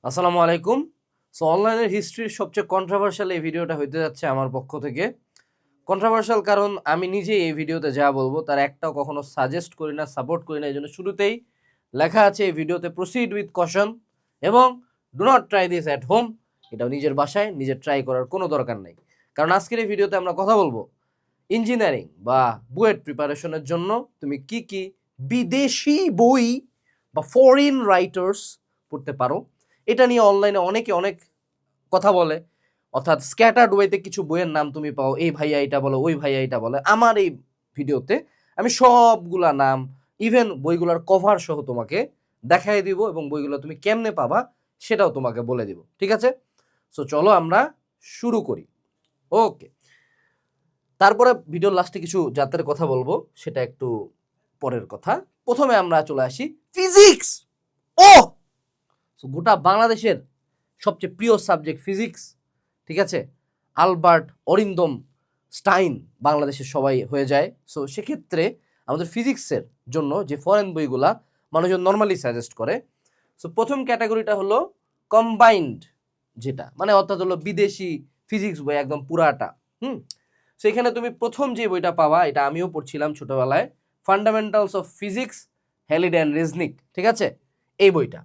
আসসালামু আলাইকুম। সো অনলাইনের হিস্ট্রির সবচেয়ে কন্ট্রোভার্সিয়াল এই ভিডিওটা হইতে যাচ্ছে আমার পক্ষ থেকে। কন্ট্রোভার্সিয়াল কারণ আমি নিজেই এই ভিডিওতে যা বলবো তার একটাও কখনো সাজেস্ট করি না, সাপোর্ট করি না। এই জন্য শুরুতেই লেখা আছে এই ভিডিওতে প্রসিড উইথ কশন এবং do not try this at home. এটাও নিজের বাসায় নিজের ট্রাই করার কোনো দরকার নেই। কারণ আজকের এই ভিডিওতে আমরা কথা বলবো ইঞ্জিনিয়ারিং বা বুয়েট প্রিপারেশনের জন্য তুমি কি কি বিদেশি বই বা ফরেন রাইটার্স পড়তে পারো। এটা নিয়ে অনলাইনে অনেকে অনেক কথা বলে, অর্থাৎ স্ক্যাটার্ড ওয়েতে কিছু বইয়ের নাম তুমি পাও, এই ভাইয়া এটা বলে, ওই ভাইয়া এটা বলে। আমার এই ভিডিওতে আমি সবগুলা নাম, ইভেন বইগুলোর কভার সহ তোমাকে দেখাই দিব এবং বইগুলো তুমি কেমনে পাবা সেটাও তোমাকে বলে দিব, ঠিক আছে? সো চলো আমরা শুরু করি। ওকে, তারপরে ভিডিওর লাস্টে কিছু জাতের কথা বলবো, সেটা একটু পরের কথা। প্রথমে আমরা চলে আসি ফিজিক্স। ও গোটা বাংলাদেশের সবচেয়ে প্রিয় সাবজেক্ট ফিজিক্স, ঠিক আছে? আলবার্ট অরিন্দম স্টাইন বাংলাদেশের সবাই হয়ে যায়। সো সেক্ষেত্রে আমাদের ফিজিক্সের জন্য যে ফরেন বইগুলা মানুষজন নর্মালি সাজেস্ট করে, সো প্রথম ক্যাটাগরিটা হলো কম্বাইন্ড, যেটা মানে অর্থাৎ হলো বিদেশি ফিজিক্স বই একদম পুরাটা। সো এখানে তুমি প্রথম যে বইটা পাবা, এটা আমিও পড়ছিলাম ছোটবেলায়, fundamentals of physics, Halliday and রেজনিক, ঠিক আছে? এই বইটা,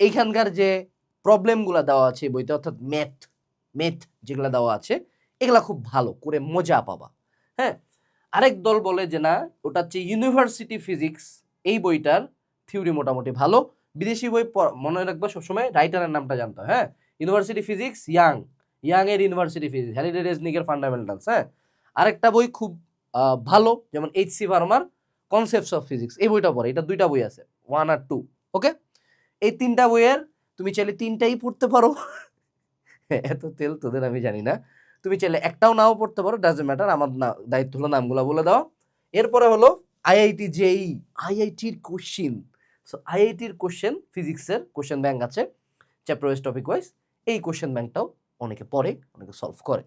এইখানকার যে প্রবলেমগুলো দেওয়া আছে এই বইতে, অর্থাৎ ম্যাথ যেগুলো দেওয়া আছে এগুলা খুব ভালো করে মজা পাবা। হ্যাঁ, আরেক দল বলে যে না, ওটা হচ্ছে ইউনিভার্সিটি ফিজিক্স। এই বইটার থিওরি মোটামুটি ভালো। বিদেশি বই মনে রাখবা সবসময় রাইটারের নামটা জানতে হয়। হ্যাঁ, ইউনিভার্সিটি ফিজিক্স ইয়াং এর ইউনিভার্সিটি ফিজিক্স, হ্যালিডে রেজনিকের ফান্ডামেন্টালস। হ্যাঁ, আরেকটা বই খুব ভালো, যেমন এইচ.সি. ভার্মার কনসেপ্টস অফ ফিজিক্স, এই বইটা পড়ে। এটা দুইটা বই আছে, 1 আর 2। ওকে, এই তিনটা বইয়ের তুমি চাইলে তিনটাই পড়তে পারো। এত তেল তোদের আমি জানি না। তুমি চাইলে একটাও নাও পড়তে পারো, ডাজন্ট ম্যাটার। আমার দায়িত্ব হলো নামগুলো বলে দাও। এরপরে হলো আইআইটি জেই, আইআইটির কোশ্চিন। সো আইআইটির কোশ্চেন, ফিজিক্সের কোশ্চেন ব্যাংক আছে চ্যাপ্টার ওয়াইজ, টপিক ওয়াইজ। এই কোশ্চেন ব্যাংকটাও অনেকে পড়ে, অনেকে সলভ করে।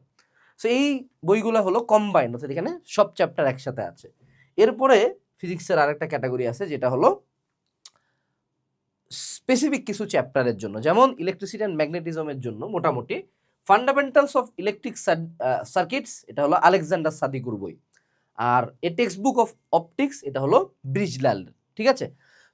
সো এই বইগুলো হলো কম্বাইন্ড, অর্থাৎ এখানে সব চ্যাপ্টার একসাথে আছে। এরপরে ফিজিক্সের আরেকটা ক্যাটাগরি আছে, যেটা হলো স্পেসিফিক কিছু চ্যাপ্টারের জন্য, যেমন ইলেকট্রিসিটি অ্যান্ড ম্যাগনেটিজমের জন্য মোটামুটি ফান্ডামেন্টালস অফ ইলেকট্রিক সার্কিটস, এটা হলো আলেকজান্ডার সাদিকুর বই। আর এ টেক্সট বুক অফ অপটিক্স, এটা হলো ব্রিজল্যাল, ঠিক আছে?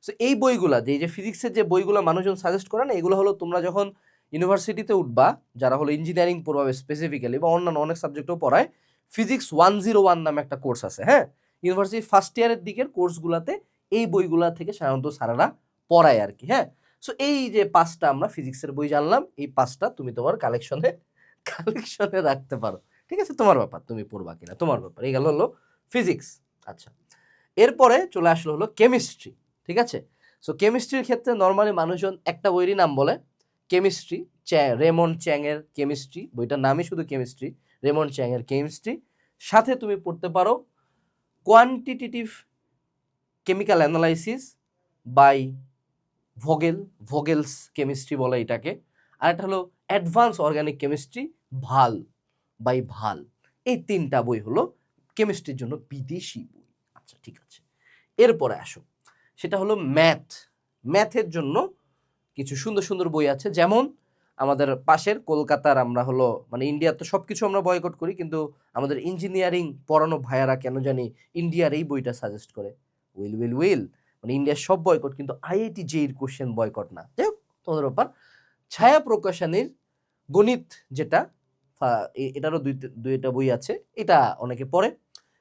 সো এই বইগুলা, যে ফিজিক্সের যে বইগুলো মানুষজন সাজেস্ট করে না, এগুলো হলো তোমরা যখন ইউনিভার্সিটিতে উঠবা, যারা হলো ইঞ্জিনিয়ারিং পড়াবে স্পেসিফিক্যালি, বা অন্যান্য অনেক সাবজেক্টও পড়ায়, ফিজিক্স 101 নামে একটা কোর্স আছে। হ্যাঁ, ইউনিভার্সিটি ফার্স্ট ইয়ারের দিকের কোর্সগুলোতে এই বইগুলা থেকে সাধারণত স্যারেরা পড়ায় আর কি। হ্যাঁ, সো এই যে 5টা আমরা ফিজিক্সের বই জানলাম, এই 5টা তুমি তোমার কালেকশনে রাখতে পারো, ঠিক আছে? তোমার ব্যাপার, তুমি পড়বা কিনা তোমার ব্যাপার। এই গেল হলো ফিজিক্স। আচ্ছা, এরপরে চলে আসলো হলো কেমিস্ট্রি, ঠিক আছে? সো কেমিস্ট্রির ক্ষেত্রে নর্মালি মানুষজন একটা বইয়েরই নাম বলে, কেমিস্ট্রি। রেমন্ড চ্যাং এর কেমিস্ট্রি, বইটার নামই শুধু কেমিস্ট্রি, রেমন্ড চ্যাং এর কেমিস্ট্রি। সাথে তুমি পড়তে পারো quantitative chemical analysis by Vogel's chemistry বলে এটাকে। আর একটা হলো অ্যাডভান্স অর্গানিক কেমিস্ট্রি ভাল। এই 3টা বই হলো কেমিস্ট্রির জন্য বিদেশি বই। আচ্ছা, ঠিক আছে, এরপরে আসো, সেটা হলো ম্যাথের জন্য কিছু সুন্দর সুন্দর বই আছে। যেমন আমাদের পাশের কলকাতার, আমরা হলো মানে ইন্ডিয়ার তো সব কিছু আমরা বয়কট করি, কিন্তু আমাদের ইঞ্জিনিয়ারিং পড়ানো ভাইয়ারা কেন জানি ইন্ডিয়ার এই বইটা সাজেস্ট করে। উইল মানে ইন্ডিয়ার সব বয়কট, কিন্তু আইআইটি জেইর কোশ্চেন বয়কট না। যাই হোক, তোমাদের ব্যাপার। ছায়া প্রকাশনীর গণিত, যেটা এটারও দুইটা বই আছে, এটা অনেকে পড়ে।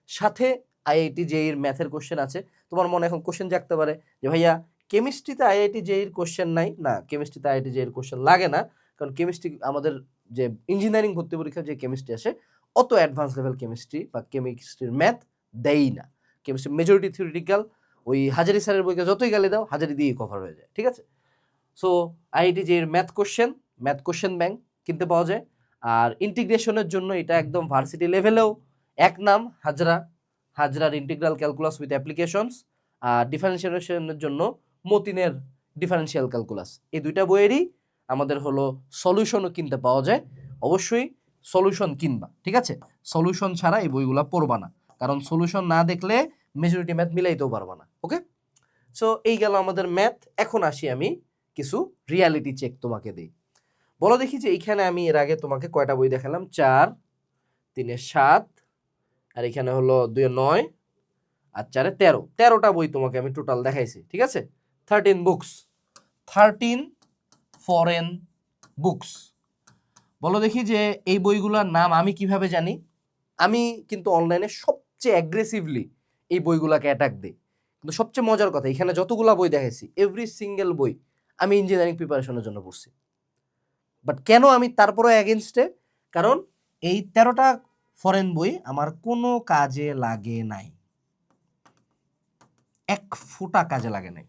সাথে আইআইটি জেইর ম্যাথের কোশ্চেন আছে। তোমার মনে এখন কোশ্চেন জাগতে পারে যে ভাইয়া কেমিস্ট্রিতে আইআইটি জেইর কোশ্চেন নাই। না, কেমিস্ট্রিতে আইআইটি জেইর কোশ্চেন লাগে না, কারণ কেমিস্ট্রি আমাদের যে ইঞ্জিনিয়ারিং ভর্তি পরীক্ষা যে কেমিস্ট্রি আসে, অত অ্যাডভান্স লেভেল কেমিস্ট্রি বা কেমিস্ট্রির ম্যাথ দেয় না। Chemistry majority theoretical. ওই হাজারি স্যারের বইকে যতই গালি দাও, হাজারি দিয়েই কভার হয়ে যায়, ঠিক আছে? সো আইআইটি জেইর ম্যাথ কোশ্চেন ব্যাংক কিনতে পাওয়া যায়। আর ইন্টিগ্রেশনের জন্য এটা একদম ভার্সিটি লেভেলেও এক নাম, হাজরার ইন্টিগ্রাল ক্যালকুলাস উইথ অ্যাপ্লিকেশনস। আর ডিফারেন্সিয়েশনের জন্য মতিনের ডিফারেন্সিয়াল ক্যালকুলাস। এই দুইটা বইয়েরই আমাদের হলো সলিউশনও কিনতে পাওয়া যায়। অবশ্যই সলিউশন কিনবা, ঠিক আছে? সলিউশন ছাড়া এই বইগুলো পড়বা না, কারণ সলিউশন না দেখলে মেজরিটি ম্যাথ মিলাইতেও পারবা না। ওকে, সো এই গেল আমাদের ম্যাথ। এখন আসি আমি কিছু রিয়ালিটি চেক তোমাকে দিই। বলো দেখি যে এইখানে আমি এর আগে তোমাকে কয়টা বই দেখালাম? 4, 3 7, আর এখানে হলো 2 9, আর 4 13, 13টা বই তোমাকে আমি টোটাল দেখাইছি, ঠিক আছে? 13 বুকস, 13 ফরেন বুকস। বলো দেখি যে এই বইগুলোর নাম আমি কিভাবে জানি? আমি কিন্তু অনলাইনে সবচেয়ে অ্যাগ্রেসিভলি এই বইগুলোকে অ্যাটাক দিই। কিন্তু সবচেয়ে মজার কথা, এখানে যতগুলা বই দেখাইছি এভরি সিঙ্গেল বই আমি ইঞ্জিনিয়ারিং প্রিপারেশনের জন্য পড়ছি। বাট কেন আমি তারপরে অ্যাগেনস্টে? কারণ এই 13টা ফরেন বই আমার কোনো কাজে লাগে নাই, এক ফোঁটা কাজে লাগে নাই।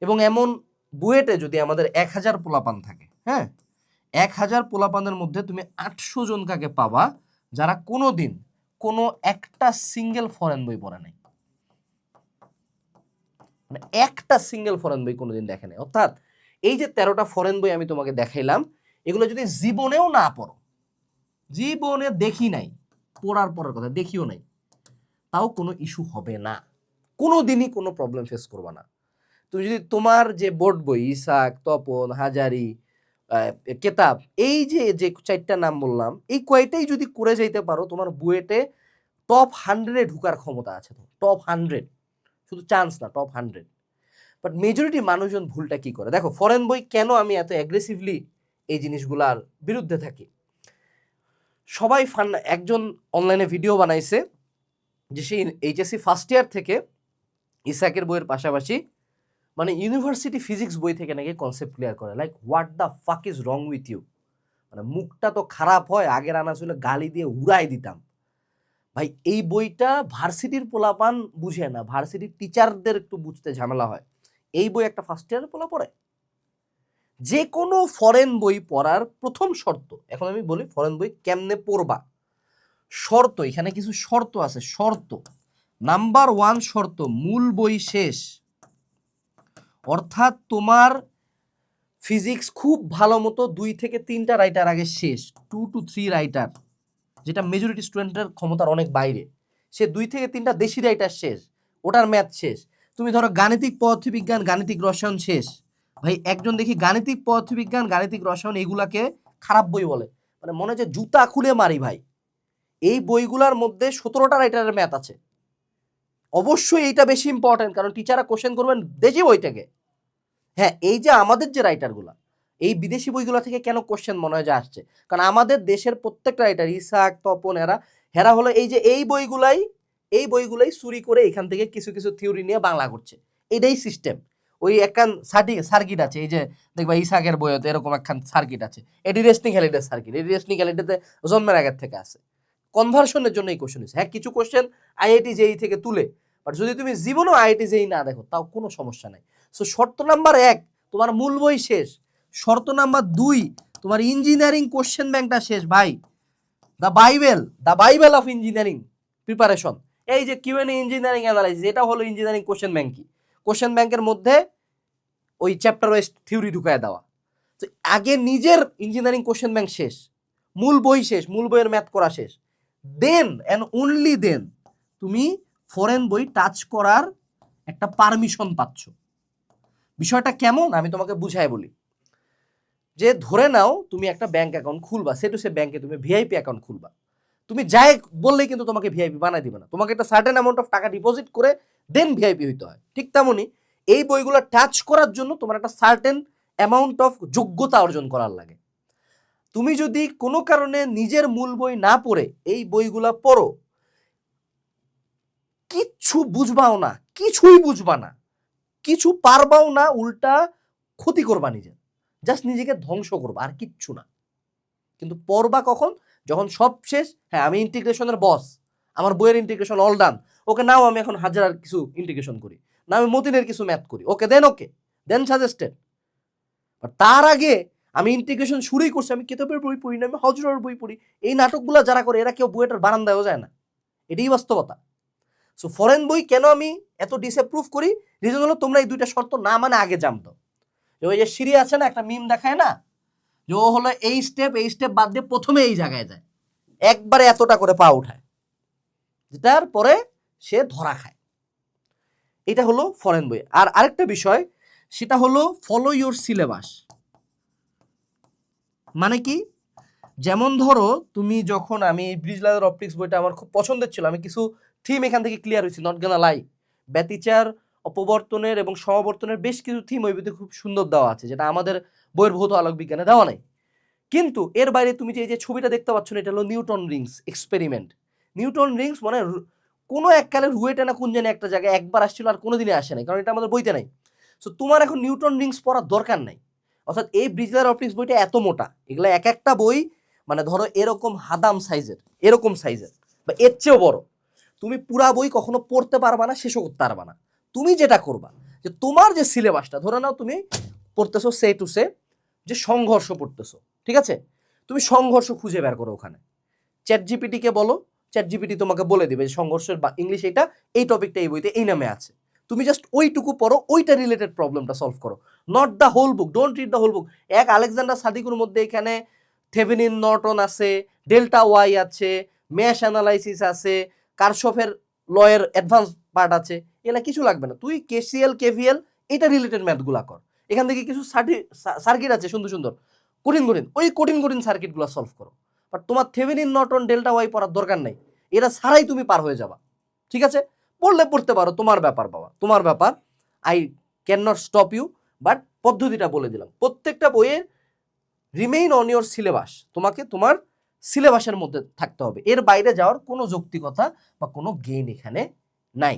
এবং এমন বুয়েটে যদি আমাদের 1000 পোলাপান থাকে, হ্যাঁ, 1000 পোলাপানের মধ্যে তুমি 800 জন কাকে পাবা যারা কোনোদিন কোনো একটা সিঙ্গেল ফরেন বই পড়ে নাই, মানে একটা সিঙ্গেল ফরেন বই কোনোদিন দেখে নাই। অর্থাৎ এই যে 13টা ফরেন বই আমি তোমাকে দেখাইলাম, এগুলো যদি জীবনেও না পড়ো, জীবনে দেখি নাই, পড়ার পরের কথা দেখিও নাই, তাও কোনো ইস্যু হবে না, কোনো দিনই কোনো প্রবলেম ফেস করবা না। তুমি যদি তোমার যে বোর্ড বই ইসাক, তপন, হাজারি, কেতাব, এই যে যে 4টা নাম বললাম, এই কয়টাই যদি করে যাইতে পারো, তোমার বুয়েটে টপ 100-এ ঢুকার ক্ষমতা আছে। তো টপ 100, শুধু চান্স না, টপ 100। বাট মেজরিটি মানুষজন ভুলটা কি করে দেখো, ফরেন বই কেন আমি এত অ্যাগ্রেসিভলি এই জিনিসগুলার বিরুদ্ধে থাকি? সবাই একজন অনলাইনে ভিডিও বানাইছে যে সেই এইচএসসি ফার্স্ট ইয়ার থেকে ইসাকের বইয়ের পাশাপাশি মানে ইউনিভার্সিটি ফিজিক্স বই থেকে নাকি কনসেপ্ট ক্লিয়ার করে। Like what the fuck is wrong with you? মানে মুখটা তো খারাপ হয়, আগের আনা ছিল গালি দিয়ে উড়াই দিতাম। ভাই এই বইটা ভার্সিটির পোলাপান বুঝে না, ভার্সিটির টিচারদের একটু বুঝতে ঝামেলা হয়। এই বই একটা ফার্স্ট ইয়ারের পোলা পড়ে? যে কোনো ফরেন বই পড়ার প্রথম শর্ত, এখন আমি বলি ফরেন বই কেমনে পড়বা, শর্ত, এখানে কিছু শর্ত আছে। শর্ত নাম্বার 1 শর্ত, মূল বই শেষ। অর্থাৎ তোমার ফিজিক্স খুব ভালো মতো 2 থেকে 3টা রাইটার আগে শেষ, 2 to 3 রাইটার, যেটা মেজরিটি স্টুডেন্টের ক্ষমতার অনেক বাইরে। সে 2 থেকে 3টা দেশি রাইটার শেষ, ওটার ম্যাথ শেষ। তুমি ধরো গাণিতিক পদার্থবিজ্ঞান, গাণিতিক রসায়ন শেষ। ভাই একজন দেখি গাণিতিক পদার্থবিজ্ঞান, গাণিতিক রসায়ন এগুলাকে খারাপ বই বলে, মানে মনে হয় যে জুতা খুলে মারি ভাই। এই বইগুলোর মধ্যে 17টা রাইটারের ম্যাথ আছে। অবশ্যই এইটা বেশি ইম্পর্টেন্ট, কারণ টিচাররা কোশ্চেন করবেন দেশি বই থেকে। হ্যাঁ, এই যে আমাদের যে রাইটারগুলা, এই বিদেশি বইগুলো থেকে কেন কোশ্চেন মনে হয় যে আসছে? কারণ আমাদের দেশের প্রত্যেকটা রাইটার ইসাক, তপন, হেরা হলো এই বইগুলাই চুরি করে এখান থেকে কিছু কিছু থিওরি নিয়ে বাংলা করছে। এটাই সিস্টেম। ওই একখান সার্কিট আছে, এই যে দেখবা ইসাকের বইতে এরকম একখান সার্কিট আছে, এটি রেসনিং হ্যালিডের সার্কিট। এটি রেসনিং হ্যালিডেতে জন্মের আগের থেকে আছে। কনভার্সনের জন্য এই কোশ্চেন হচ্ছে। হ্যাঁ, কিছু কোশ্চেন আইআইটি জেই থেকে তুলে, বাট যদি তুমি জীবনেও আইআইটি জেই না দেখো তাও কোনো সমস্যা নাই। সো শর্ত নাম্বার 1 তোমার মূল বই শেষ। শর্ত নাম্বার 2 তোমার ইঞ্জিনিয়ারিং কোশ্চেন ব্যাংকটা শেষ ভাই। The Bible of engineering preparation, এই যে কিউএনএ ইঞ্জিনিয়ারিং অ্যানালাইসিস, এটা হলো ইঞ্জিনিয়ারিং কোশ্চেন ব্যাংক। কি কোশ্চেন ব্যাংকের মধ্যে ওই চ্যাপ্টার ওয়াইজ থিওরি ঢুকায় দেওয়া। তো আগে নিজের ইঞ্জিনিয়ারিং কোশ্চেন ব্যাংক শেষ, মূল বই শেষ, মূল বইয়ের ম্যাথ করা শেষ, দেন অ্যান্ড অনলি দেন তুমি ফরেন বই টাচ করার একটা পারমিশন পাচ্ছ। বিষয়টা কেমন আমি তোমাকে বুঝাই বলি। যে ধরে নাও তুমি একটা ব্যাংক অ্যাকাউন্ট খুলবা, সে টু সে ব্যাংকে তুমি ভিআইপি অ্যাকাউন্ট খুলবা। তুমি যাই বললেই কিন্তু তোমাকে ভিআইপি বানাই দিবে না, তোমাকে একটা সার্টেন অ্যামাউন্ট অফ টাকা ডিপোজিট করে দেন ভিআইপি হইতে হয়। ঠিক তেমনই এই বইগুলো টাচ করার জন্য তোমার একটা সার্টেন অ্যামাউন্ট অফ যোগ্যতা অর্জন করার লাগে। তুমি যদি কোনো কারণে নিজের মূল বই না পড়ে এই বইগুলা পড়ো, কিচ্ছু বুঝবাও না, কিছুই বুঝবা না, কিছু পারবাও না, উল্টা ক্ষতি করবা নিজের, জাস্ট নিজেকে ধ্বংস করবা, আর কিচ্ছু না। কিন্তু পড়বা কখন? যখন সব শেষ। হ্যাঁ, আমি ইন্টিগ্রেশনের বস, আমার বইয়ের ইন্টিগ্রেশন অল ডান, ওকে নাও আমি এখন হাজার কিছু ইন্টিগ্রেশন করি, না আমি মতিনের কিছু ম্যাথ করি, ওকে দেন সাজেস্টেড। তার আগে আমি ইন্টিগ্রেশন শুরুই করছি, আমি কেতাবের বই পড়ি না, আমি হজরের বই পড়ি। এই নাটকগুলো যারা করে এরা কেউ বুয়েটের বারান্দায়ও যায় না, এটাই বাস্তবতা। সো ফরেন বই কেন আমি এত ডিসঅ্যাপ্রুভ করি? রিজন হলো তোমরা এই দুইটা শর্ত না মানে আগে জানতো। ওই যে সিঁড়ি আছে না, একটা মিম দেখায় না, যে ও হলো এই স্টেপ বাদ দিয়ে প্রথমে এই জায়গায় যায়, একবারে এতটা করে পা উঠায়, যেটার পরে সে ধরা খায়। এটা হলো ফরেন বই। আর আরেকটা বিষয়, সেটা হলো ফলো ইওর সিলেবাস। মানে কি, যেমন ধরো তুমি যখন, আমি ব্রিজ লাইনার অপটিক্স বইটা আমার খুব পছন্দের ছিল, আমি কিছু থিম এখান থেকে ক্লিয়ার হয়েছি, নট গানা লাই। ব্যতিচার, অপবর্তনের এবং সমাবর্তনের বেশ কিছু থিম ওই বইতে খুব সুন্দর দেওয়া আছে, যেটা আমাদের বইয়ের ভৌত আলোক বিজ্ঞানে দেওয়া নাই। কিন্তু এর বাইরে তুমি যে এই যে ছবিটা দেখতে পাচ্ছ না, এটা হলো Newton Rings experiment. Newton Rings মানে কোনো এককালে রুয়েটে না কোন জানি একটা জায়গায় একবার আসছিল আর কোনোদিনই আসে নাই, কারণ এটা আমাদের বইতে নাই। সো তোমার এখন নিউটন রিংস পড়ার দরকার নাই। অর্থাৎ এই ব্রিজ লাইনার অপটিক্স বইটা এত মোটা, এগুলো এক একটা বই মানে ধরো এরকম হাদাম সাইজের, এরকম সাইজের বা এর চেয়েও বড়। তুমি পুরা বই কখনো পড়তে পারবা না, শেষও করতে পারবা না। তুমি যেটা করবা, যে তোমার যে সিলেবাসটা, ধরে নাও তুমি পড়তেছো সে টু সে যে সংঘর্ষ পড়তেছো, ঠিক আছে, তুমি সংঘর্ষ খুঁজে বের করো ওখানে। চ্যাট জিপিটিকে বলো, চ্যাট জিপিটি তোমাকে বলে দিবে যে সংঘর্ষের বা ইংলিশ এটা, এই টপিকটা এই বইতে এই নামে আছে। তুমি জাস্ট ওইটুকু পড়ো, ওইটা রিলেটেড প্রবলেমটা সলভ করো, not the whole book, don't read the whole book. এক আলেকজান্ডার সাদিকুর মধ্যে এখানে থেভেনিন নর্টন আছে, ডেল্টা ওয়াই আছে, ম্যাশ অ্যানালাইসিস আছে, কারশফের লয়ের অ্যাডভান্স পার্ট আছে, এগুলা কিছু লাগবে না। তুই কেসিএল কেভিএল এটা রিলেটেড ম্যাথগুলা কর, এখান থেকে কিছু সার্কিট আছে সুন্দর সুন্দর কঠিন কঠিন, ওই কঠিন কঠিন সার্কিটগুলো সলভ করো। বাট তোমার থেভেনিন নর্টন ডেল্টা ওয়াই পড়ার দরকার নাই, এরা ছাড়াই তুমি পার হয়ে যাবা। ঠিক আছে, পড়লে পড়তে পারো, তোমার ব্যাপার বাবা, তোমার ব্যাপার। I can not stop you, but পদ্ধতিটা বলে দিলাম। প্রত্যেকটা বইয়ের রিমেইন অন ইওর সিলেবাস, তোমাকে তোমার সিলেবাসের মধ্যে থাকতে হবে, এর বাইরে যাওয়ার কোনো যৌক্তিকতা বা কোনো গেইন এখানে নাই।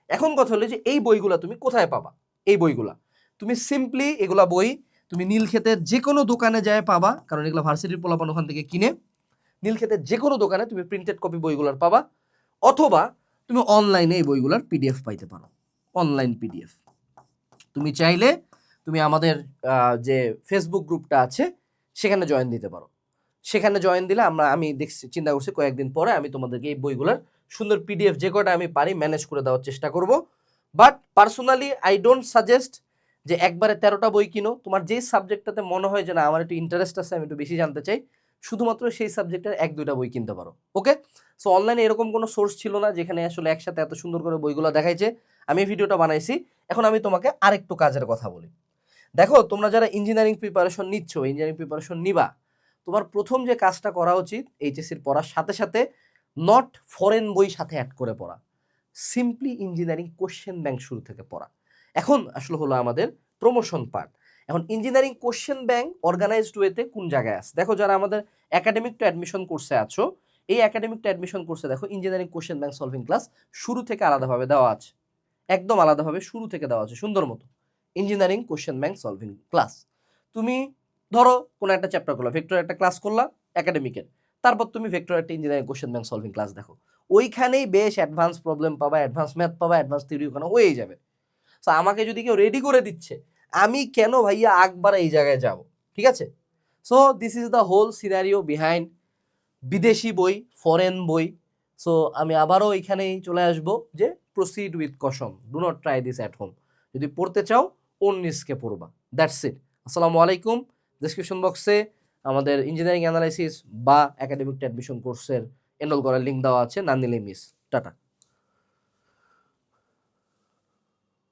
এখন কথা হলো যে এই বইগুলা তুমি কোথায় পাবা? এই বইগুলা তুমি সিম্পলি, এগুলা বই তুমি নীলক্ষেতের যে কোনো দোকানে যায় পাবা, কারণ এগুলো ভার্সিটির পোলাপান ওখান থেকে কিনে। নীলক্ষেতের যে কোনো দোকানে তুমি প্রিন্টেড কপি বইগুলার পাবা, অথবা তুমি অনলাইনে এই বইগুলার পিডিএফ পাইতে পারো, অনলাইন পিডিএফ। তুমি চাইলে তুমি আমাদের যে ফেসবুক গ্রুপটা আছে সেখানে জয়েন দিতে পারো। সেখানে জয়েন দিলে আমি দেখছি, চিন্তা করছি কয়েকদিন পরে আমি তোমাদেরকে এই বইগুলোর সুন্দর পিডিএফ যে কটা আমি পারি ম্যানেজ করে দেওয়ার চেষ্টা করব। But personally I don't suggest যে একবারে 13টা বই কিনো। তোমার যেই সাবজেক্টটাতে মনে হয় যে না আমার একটু ইন্টারেস্ট আছে, আমি একটু বেশি জানতে চাই, শুধুমাত্র সেই সাবজেক্টের 1-2টা বই কিনতে পারো। ওকে, সো অনলাইনে এরকম কোনো সোর্স ছিল না যেখানে আসলে একসাথে এত সুন্দর করে বইগুলো দেখাইছে। আমি এই ভিডিওটা বানাইছি। এখন আমি তোমাকে আরেকটু কাজের কথা বলি। দেখো, তোমরা যারা ইঞ্জিনিয়ারিং প্রিপারেশন নিচ্ছ, ইঞ্জিনিয়ারিং প্রিপারেশন নিবা, তোমার প্রথম যে কাজটা করা উচিত, এইচএসসির পড়ার সাথে সাথে নট ফরেন বই সাথে অ্যাড করে পড়া, সিম্পলি ইঞ্জিনিয়ারিং কোশ্চেন ব্যাংক শুরু থেকে পড়া। এখন আসলে হলো আমাদের প্রমোশন পার্ট। এখন ইঞ্জিনিয়ারিং কোশ্চেন ব্যাংক অর্গানাইজড ওয়েতে কোন জায়গায় আছে দেখো, যারা আমাদের একাডেমিক টু অ্যাডমিশন কোর্সে আছো, এই একাডেমিক টু অ্যাডমিশন কোর্সে দেখো engineering question bank solving class শুরু থেকে আলাদাভাবে দেওয়া আছে, একদম আলাদাভাবে শুরু থেকে দেওয়া আছে সুন্দর মতো। Engineering question bank solving class, তুমি ধরো কোনো একটা চ্যাপ্টার করলা, ভেক্টর একটা ক্লাস করলা একাডেমিকের, তারপর তুমি ভেক্টর একটা engineering question bank solving class দেখো, ওইখানেই বেশ অ্যাডভান্স প্রবলেম পাবা, অ্যাডভান্স ম্যাথ পাবা, অ্যাডভান্স থিওরি ওখানে হয়েই যাবে। সো আমাকে যদি কেউ রেডি করে দিচ্ছে, আমি কেন ভাইয়া আকবার এই জায়গায় যাব? ঠিক আছে, so this is the whole scenario behind বিদেশি বই, ফরেন বই। সো আমি আবারও এখানেই চলে আসবো যে proceed with caution, do not try this at home. যদি পড়তে চাও ওন রিস্কে পড়বা, দ্যাটস ইট। আসসালামু আলাইকুম। ডেসক্রিপশন বক্সে আমাদের ইঞ্জিনিয়ারিং অ্যানালাইসিস বা একাডেমিক অ্যাডমিশন কোর্সের এনরোল করার লিঙ্ক দেওয়া আছে, না নিলে মিস। টাটা।